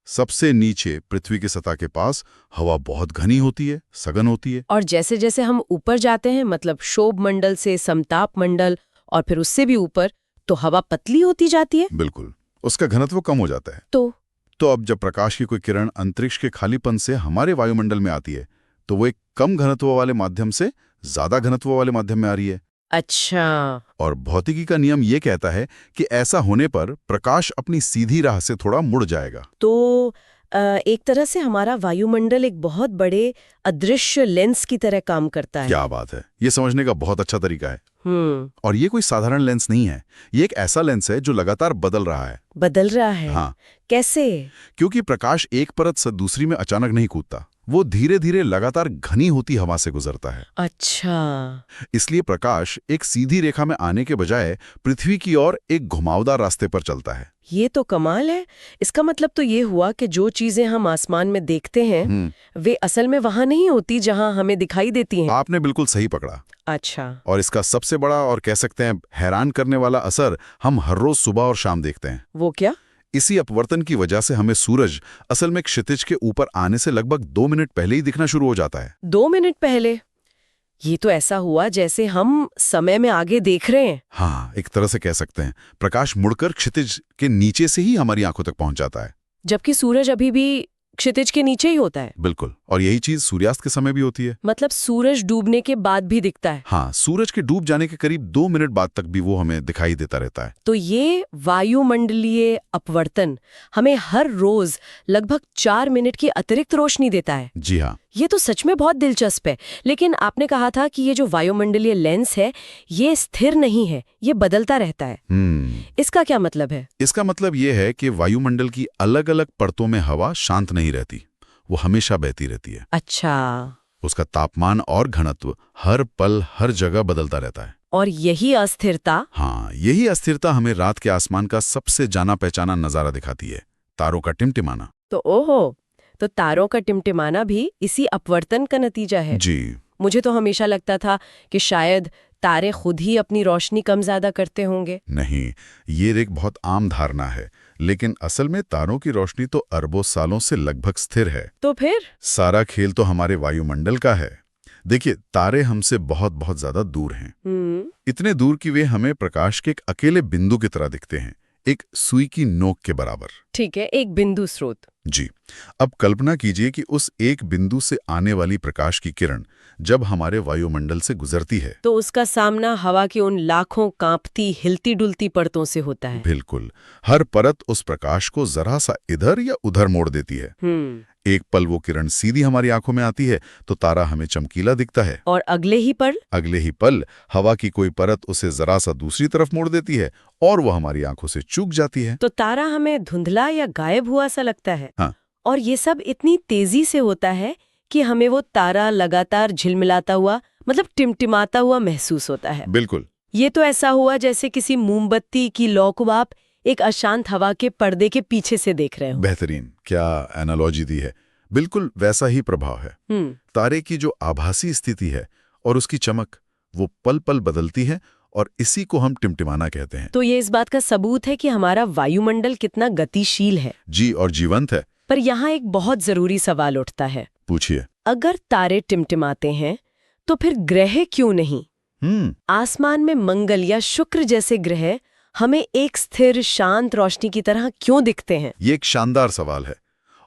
सबसे नीचे पृथ्वी की सतह के पास हवा बहुत घनी होती है, सघन होती है। और जैसे जैसे हम ऊपर जाते हैं, मतलब शोभ मंडल से समताप मंडल और फिर उससे भी ऊपर, तो हवा पतली होती जाती है। बिल्कुल, उसका घनत्व कम हो जाता है। तो अब जब प्रकाश की कोई किरण अंतरिक्ष के खालीपन से हमारे वायुमंडल में आती है तो वो एक कम घनत्व वाले माध्यम से ज्यादा घनत्व वाले माध्यम में आ रही है। अच्छा। और भौतिकी का नियम ये कहता है कि ऐसा होने पर प्रकाश अपनी सीधी राह से थोड़ा मुड़ जाएगा। तो एक तरह से हमारा वायुमंडल एक बहुत बड़े अदृश्य लेंस की तरह काम करता है। क्या बात है, ये समझने का बहुत अच्छा तरीका है। और ये कोई साधारण लेंस नहीं है, ये एक ऐसा लेंस है जो लगातार बदल रहा है। बदल रहा है? हाँ। कैसे? क्योंकि प्रकाश एक परत से दूसरी में अचानक नहीं कूदता, वो धीरे धीरे लगातार घनी होती हवा से गुजरता है। अच्छा। इसलिए प्रकाश एक सीधी रेखा में आने के बजाय पृथ्वी की ओर एक घुमावदार रास्ते पर चलता है। ये तो कमाल है। इसका मतलब तो ये हुआ कि जो चीजें हम आसमान में देखते हैं वे असल में वहां नहीं होती जहां हमें दिखाई देती हैं। आपने बिल्कुल सही पकड़ा। अच्छा। और इसका सबसे बड़ा और कह सकते हैं हैरान करने वाला असर हम हर रोज सुबह और शाम देखते हैं। वो क्या? इसी अपवर्तन की वजह से हमें सूरज असल में क्षितिज के ऊपर आने से लगभग 2 मिनट पहले ही दिखना शुरू हो जाता है। 2 मिनट पहले? ये तो ऐसा हुआ जैसे हम समय में आगे देख रहे हैं। हाँ, एक तरह से कह सकते हैं प्रकाश मुड़कर क्षितिज के नीचे से ही हमारी आंखों तक पहुंच जाता है, जबकि सूरज अभी भी क्षितिज के नीचे ही होता है। बिल्कुल, और यही चीज सूर्यास्त के समय भी होती है। मतलब सूरज डूबने के बाद भी दिखता है। हाँ, सूरज के डूब जाने के करीब 2 मिनट बाद तक भी वो हमें दिखाई देता रहता है। तो ये वायुमंडलीय अपवर्तन हमें हर रोज लगभग 4 मिनट की अतिरिक्त रोशनी देता है। जी हाँ। ये तो सच में बहुत दिलचस्प है। लेकिन आपने कहा था कि ये जो वायुमंडलीय लेंस है ये स्थिर नहीं है, ये बदलता रहता है। इसका क्या मतलब है? इसका मतलब ये है कि वायुमंडल की अलग अलग परतों में हवा शांत नहीं रहती, वो हमेशा बहती रहती है। अच्छा। उसका तापमान और घनत्व हर पल हर जगह बदलता रहता है। और यही अस्थिरता? हाँ, यही अस्थिरता हमें रात के आसमान का सबसे जाना पहचाना नजारा दिखाती है, तारों का टिमटिमाना। तो ओहो, तो तारों का टिमटिमाना भी इसी अपवर्तन का नतीजा है। जी। मुझे तो हमेशा लगता था कि शायद तारे खुद ही अपनी रोशनी कम ज्यादा करते होंगे। नहीं, ये एक बहुत आम धारणा है, लेकिन असल में तारों की रोशनी तो अरबों सालों से लगभग स्थिर है। तो फिर सारा खेल तो हमारे वायुमंडल का है। देखिए, तारे हमसे बहुत बहुत ज्यादा दूर हैं, इतने दूर कि वे हमें प्रकाश के एक अकेले बिंदु की तरह दिखते हैं, एक सुई की नोक के बराबर। ठीक है, एक बिंदु स्रोत। जी। अब कल्पना कीजिए कि उस एक बिंदु से आने वाली प्रकाश की किरण जब हमारे वायुमंडल से गुजरती है तो उसका सामना हवा की उन लाखों कांपती हिलती डुलती परतों से होता है। बिल्कुल, हर परत उस प्रकाश को जरा सा इधर या उधर मोड़ देती है। एक पल वो किरण सीधी हमारी आंखों में आती है तो तारा हमें चमकीला दिखता है, और अगले ही पल हवा की कोई परत उसे जरा सा दूसरी तरफ मोड़ देती है और वो हमारी आंखों से चूक जाती है। तो तारा हमें धुंधला या गायब हुआ सा लगता है। हाँ। और ये सब इतनी तेजी से होता है कि हमें वो तारा लगातार झिलमिलाता हुआ, मतलब टिमटिमाता हुआ महसूस होता है। बिल्कुल। ये तो ऐसा हुआ जैसे किसी मोमबत्ती की लौ को आप एक अशांत हवा के पर्दे के पीछे से देख रहे हो। बेहतरीन, क्या एनालॉजी दी है। बिल्कुल वैसा ही प्रभाव है। तारे की जो आभासी स्थिति है और उसकी चमक, वो पल पल बदलती है और इसी को हम टिमटिमाना कहते हैं। तो ये इस बात का सबूत है कि हमारा वायुमंडल कितना गतिशील है। जी, और जीवंत है। पर यहाँ एक बहुत जरूरी सवाल उठता है। पूछिए। अगर तारे टिमटिमाते हैं तो फिर ग्रह क्यों नहीं? आसमान में मंगल या शुक्र जैसे ग्रह हमें एक स्थिर शांत रोशनी की तरह क्यों दिखते हैं? ये एक शानदार सवाल है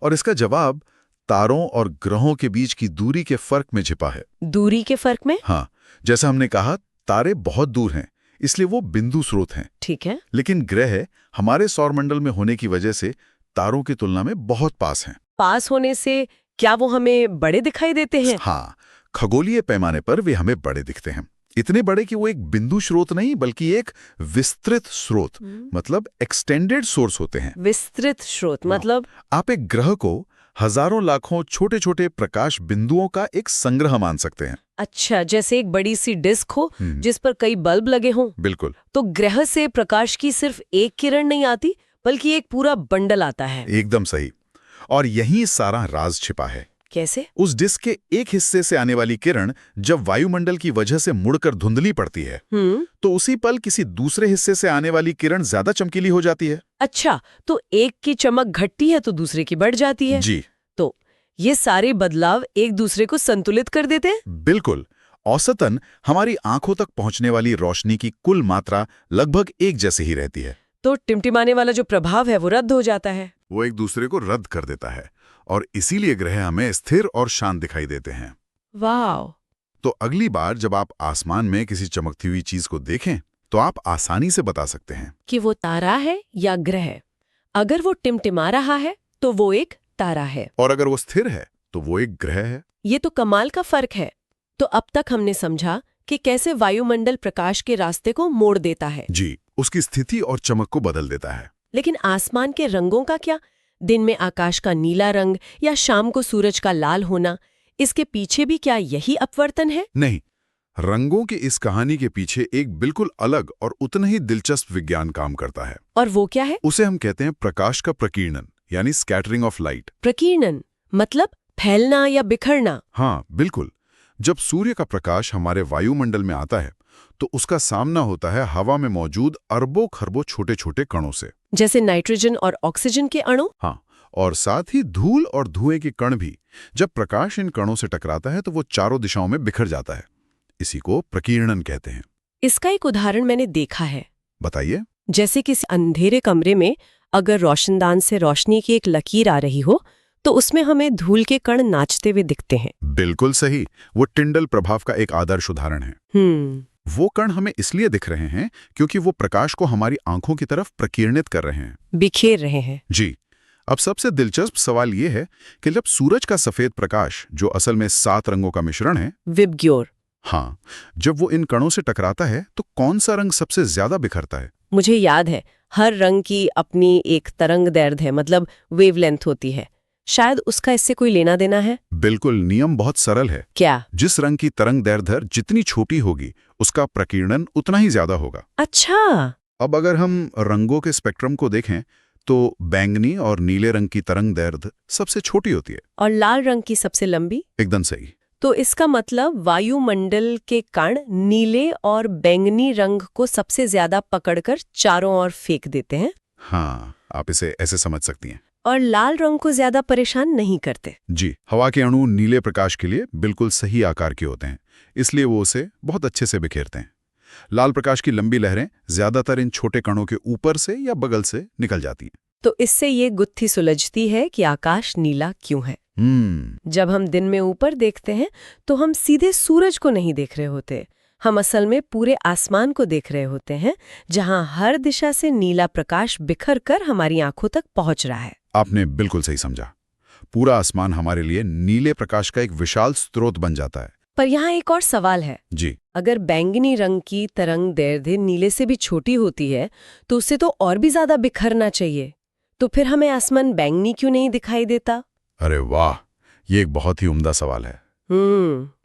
और इसका जवाब तारों और ग्रहों के बीच की दूरी के फर्क में छिपा है। दूरी के फर्क में? हाँ, जैसा हमने कहा, तारे बहुत दूर हैं, इसलिए वो बिंदु स्रोत हैं। ठीक है। लेकिन ग्रह हमारे सौरमंडल में होने की वजह से तारों की तुलना में बहुत पास हैं। पास होने से क्या वो हमें बड़े दिखाई देते हैं? हाँ, खगोलीय पैमाने पर वे हमें बड़े दिखते हैं। इतने बड़े कि वो एक बिंदु स्रोत नहीं बल्कि एक विस्तृत स्रोत, मतलब एक्सटेंडेड सोर्स होते हैं। विस्तृत स्रोत मतलब? आप एक ग्रह को हजारों लाखों छोटे छोटे प्रकाश बिंदुओं का एक संग्रह मान सकते हैं। अच्छा, जैसे एक बड़ी सी डिस्क हो जिस पर कई बल्ब लगे हों। बिल्कुल। तो ग्रह से प्रकाश की सिर्फ एक किरण नहीं आती बल्कि एक पूरा बंडल आता है। एकदम सही। और यही सारा राज छिपा है। कैसे? उस डिस्क के एक हिस्से से आने वाली किरण जब वायुमंडल की वजह से मुड़कर धुंधली पड़ती है तो उसी पल किसी दूसरे हिस्से से आने वाली किरण ज्यादा चमकीली हो जाती है। अच्छा, तो एक की चमक घटती है तो दूसरे की बढ़ जाती है। जी। तो ये सारे बदलाव एक दूसरे को संतुलित कर देते हैं? बिल्कुल। औसतन हमारी आंखों तक पहुंचने वाली रोशनी की कुल मात्रा लगभग एक जैसी ही रहती है। तो टिमटिमाने वाला जो प्रभाव है वो रद्द हो जाता है। वो एक दूसरे को रद्द कर देता है और इसीलिए ग्रह हमें स्थिर और शांत दिखाई देते हैं। वाह! तो अगली बार जब आप आसमान में किसी चमकती हुई चीज को देखें तो आप आसानी से बता सकते हैं कि वो तारा है या ग्रह। अगर वो टिमटिमा रहा है तो वो एक तारा है, और अगर वो स्थिर है तो वो एक ग्रह है। ये तो कमाल का फर्क है। तो अब तक हमने समझा कि कैसे वायुमंडल प्रकाश के रास्ते को मोड़ देता है। जी, उसकी स्थिति और चमक को बदल देता है। लेकिन आसमान के रंगों का क्या? दिन में आकाश का नीला रंग या शाम को सूरज का लाल होना, इसके पीछे भी क्या यही अपवर्तन है? नहीं, रंगों की इस कहानी के पीछे एक बिल्कुल अलग और उतना ही दिलचस्प विज्ञान काम करता है। और वो क्या है? उसे हम कहते हैं प्रकाश का प्रकीर्णन, यानी स्कैटरिंग ऑफ लाइट। प्रकीर्णन मतलब फैलना या बिखरना? हाँ, बिल्कुल। जब सूर्य का प्रकाश हमारे वायुमंडल में आता है तो उसका सामना होता है हवा में मौजूद अरबों खरबों छोटे छोटे कणों से, जैसे नाइट्रोजन और ऑक्सीजन के अणु। हाँ, और साथ ही धूल और धुएं के कण भी। जब प्रकाश इन कणों से टकराता है तो वो चारों दिशाओं में बिखर जाता है। इसी को प्रकीर्णन कहते हैं। इसका एक उदाहरण मैंने देखा है। बताइए। जैसे किसी अंधेरे कमरे में अगर रोशनदान से रोशनी की एक लकीर आ रही हो तो उसमें हमें धूल के कण नाचते हुए दिखते हैं। बिल्कुल सही। वो टिंडल प्रभाव का एक आदर्श उदाहरण है। वो कण हमें इसलिए दिख रहे हैं क्योंकि वो प्रकाश को हमारी आंखों की तरफ प्रकीर्णित कर रहे हैं, बिखेर रहे हैं। जी। अब सबसे दिलचस्प सवाल ये है कि जब सूरज का सफेद प्रकाश, जो असल में 7 रंगों का मिश्रण है, विबग्योर, हाँ, जब वो इन कणों से टकराता है तो कौन सा रंग सबसे ज्यादा बिखरता है? मुझे याद है, हर रंग की अपनी एक तरंग दैर्ध्य है, मतलब वेवलेंथ होती है। शायद उसका इससे कोई लेना देना है? बिल्कुल, नियम बहुत सरल है। क्या? जिस रंग की तरंग दैर्ध्य जितनी छोटी होगी उसका प्रकीर्णन उतना ही ज्यादा होगा। अच्छा। अब अगर हम रंगों के स्पेक्ट्रम को देखें तो बैंगनी और नीले रंग की तरंग दैर्ध्य सबसे छोटी होती है और लाल रंग की सबसे लंबी। एकदम सही। तो इसका मतलब वायुमंडल के कण नीले और बैंगनी रंग को सबसे ज्यादा पकड़कर चारों ओर फेंक देते हैं। हाँ, आप इसे ऐसे समझ सकती हैं। और लाल रंग को ज्यादा परेशान नहीं करते। जी, हवा के अणु नीले प्रकाश के लिए बिल्कुल सही आकार के होते हैं, इसलिए वो उसे बहुत अच्छे से बिखेरते हैं। लाल प्रकाश की लंबी लहरें ज्यादातर इन छोटे कणों के ऊपर से या बगल से निकल जाती हैं। तो इससे ये गुत्थी सुलझती है कि आकाश नीला क्यों है। जब हम दिन में ऊपर देखते हैं तो हम सीधे सूरज को नहीं देख रहे होते, हम असल में पूरे आसमान को देख रहे होते हैं, जहां हर दिशा से नीला प्रकाश बिखर कर हमारी आंखों तक पहुंच रहा है। आपने बिल्कुल सही समझा। पूरा आसमान हमारे लिए नीले प्रकाश का एक विशाल स्रोत बन जाता है। पर यहाँ एक और सवाल है। जी। अगर बैंगनी रंग की तरंग दैर्ध्य नीले से भी छोटी होती है तो उससे तो और भी ज्यादा बिखरना चाहिए, तो फिर हमें आसमान बैंगनी क्यों नहीं दिखाई देता? अरे वाह, ये एक बहुत ही उम्दा सवाल है।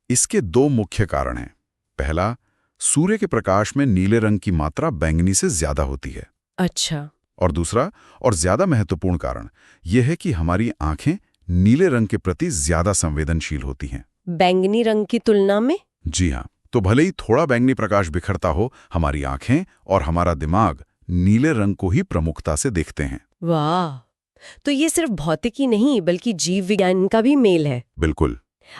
इसके 2 मुख्य कारण हैं। पहला, सूर्य के प्रकाश में नीले रंग की मात्रा बैंगनी से ज्यादा होती है। अच्छा। और दूसरा और ज्यादा महत्वपूर्ण कारण यह है कि हमारी आंखें नीले रंग के प्रति ज्यादा संवेदनशील होती हैं बैंगनी रंग की तुलना में। जी हाँ, तो भले ही थोड़ा बैंगनी प्रकाश बिखरता हो, हमारी आंखें और हमारा दिमाग नीले रंग को ही प्रमुखता से देखते हैं। वाह, तो ये सिर्फ भौतिकी नहीं बल्कि जीव विज्ञान का भी मेल है। बिल्कुल।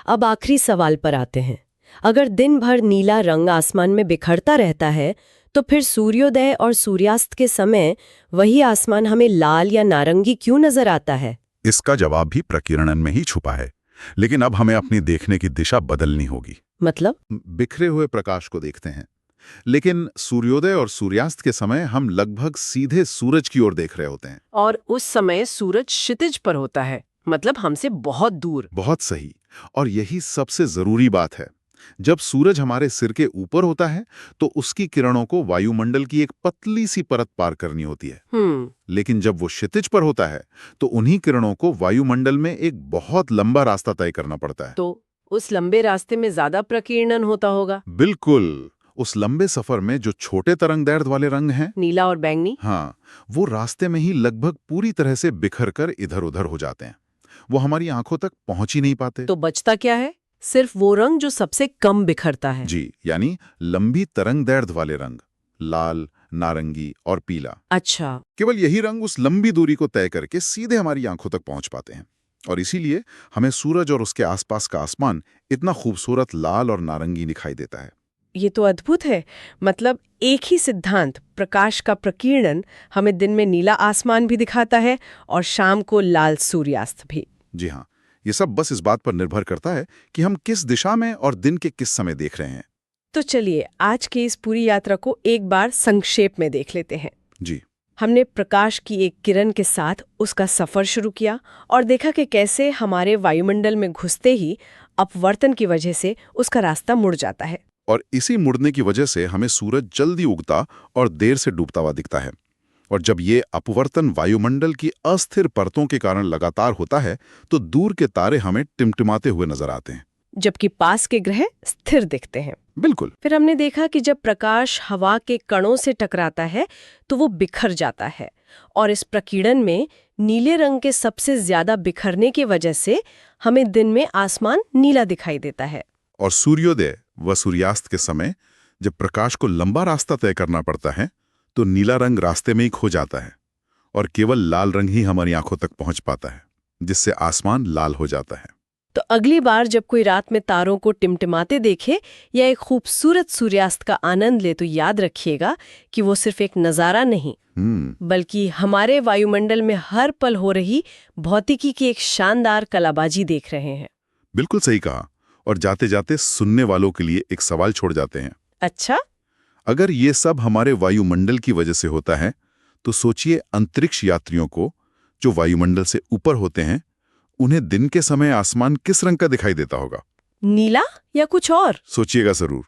अब आखिरी सवाल पर आते हैं। अगर दिन भर नीला रंग आसमान में बिखरता रहता है तो फिर सूर्योदय और सूर्यास्त के समय वही आसमान हमें लाल या नारंगी क्यों नजर आता है? इसका जवाब भी प्रकीर्णन में ही छुपा है, लेकिन अब हमें अपनी देखने की दिशा बदलनी होगी। मतलब? बिखरे हुए प्रकाश को देखते हैं, लेकिन सूर्योदय और सूर्यास्त के समय हम लगभग सीधे सूरज की ओर देख रहे होते हैं। और उस समय सूरज क्षितिज पर होता है, मतलब हमसे बहुत दूर। बहुत सही। और यही सबसे जरूरी बात है। जब सूरज हमारे सिर के ऊपर होता है तो उसकी किरणों को वायुमंडल की एक पतली सी परत पार करनी होती है। लेकिन जब वो क्षितिज पर होता है तो उन्हीं किरणों को वायुमंडल में एक बहुत लंबा रास्ता तय करना पड़ता है। तो उस लंबे रास्ते में ज्यादा प्रकीर्णन होता होगा। बिल्कुल। उस लंबे सफर में जो छोटे तरंगदैर्घ्य वाले रंग हैं, नीला और बैंगनी, हाँ, वो रास्ते में ही लगभग पूरी तरह से बिखर कर इधर-उधर हो जाते हैं। वो हमारी आंखों तक पहुंच ही नहीं पाते। तो बचता क्या है? सिर्फ वो रंग जो सबसे कम बिखरता है। जी, यानी लंबी तरंगदैर्घ्य वाले रंग, लाल, नारंगी और पीला। अच्छा। केवल यही रंग उस लंबी दूरी को तय करके सीधे हमारी आंखों तक पहुंच पाते हैं। और इसीलिए हमें सूरज और उसके आसपास का आसमान इतना खूबसूरत लाल और नारंगी दिखाई देता है। ये तो अद्भुत है। मतलब एक ही सिद्धांत, प्रकाश का प्रकीर्णन, हमें दिन में नीला आसमान भी दिखाता है और शाम को लाल सूर्यास्त भी। जी हाँ, ये सब बस इस बात पर निर्भर करता है कि हम किस दिशा में और दिन के किस समय देख रहे हैं। तो चलिए आज की इस पूरी यात्रा को एक बार संक्षेप में देख लेते हैं। जी। हमने प्रकाश की एक किरण के साथ उसका सफर शुरू किया और देखा कि कैसे हमारे वायुमंडल में घुसते ही अपवर्तन की वजह से उसका रास्ता मुड़ जाता है। और इसी मुड़ने की वजह से हमें सूरज जल्दी उगता और देर से डूबता हुआ दिखता है। और जब ये अपवर्तन वायुमंडल की अस्थिर परतों के कारण लगातार होता है तो दूर के तारे हमें टिमटिमाते हुए नजर आते हैं, जबकि पास के ग्रह स्थिर दिखते हैं। बिल्कुल। फिर हमने देखा कि जब प्रकाश हवा के कणों से टकराता है तो वो बिखर जाता है और इस प्रकीर्णन में नीले रंग के सबसे ज्यादा बिखरने की वजह से हमें दिन में आसमान नीला दिखाई देता है। और सूर्योदय व सूर्यास्त के समय जब प्रकाश को लंबा रास्ता तय करना पड़ता है तो नीला रंग रास्ते में ही खो जाता है और केवल लाल रंग ही हमारी आंखों तक पहुंच पाता है, जिससे आसमान लाल हो जाता है। तो अगली बार जब कोई रात में तारों को टिमटिमाते देखे या एक खूबसूरत सूर्यास्त का आनंद ले तो याद रखिएगा कि वो सिर्फ एक नज़ारा नहीं बल्कि हमारे वायुमंडल में हर पल हो रही भौतिकी की एक शानदार कलाबाजी देख रहे हैं। बिल्कुल सही कहा। और जाते जाते सुनने वालों के लिए एक सवाल छोड़ जाते हैं। अच्छा? अगर ये सब हमारे वायुमंडल की वजह से होता है तो सोचिए अंतरिक्ष यात्रियों को जो वायुमंडल से ऊपर होते हैं, उन्हें दिन के समय आसमान किस रंग का दिखाई देता होगा? नीला या कुछ और? सोचिएगा जरूर।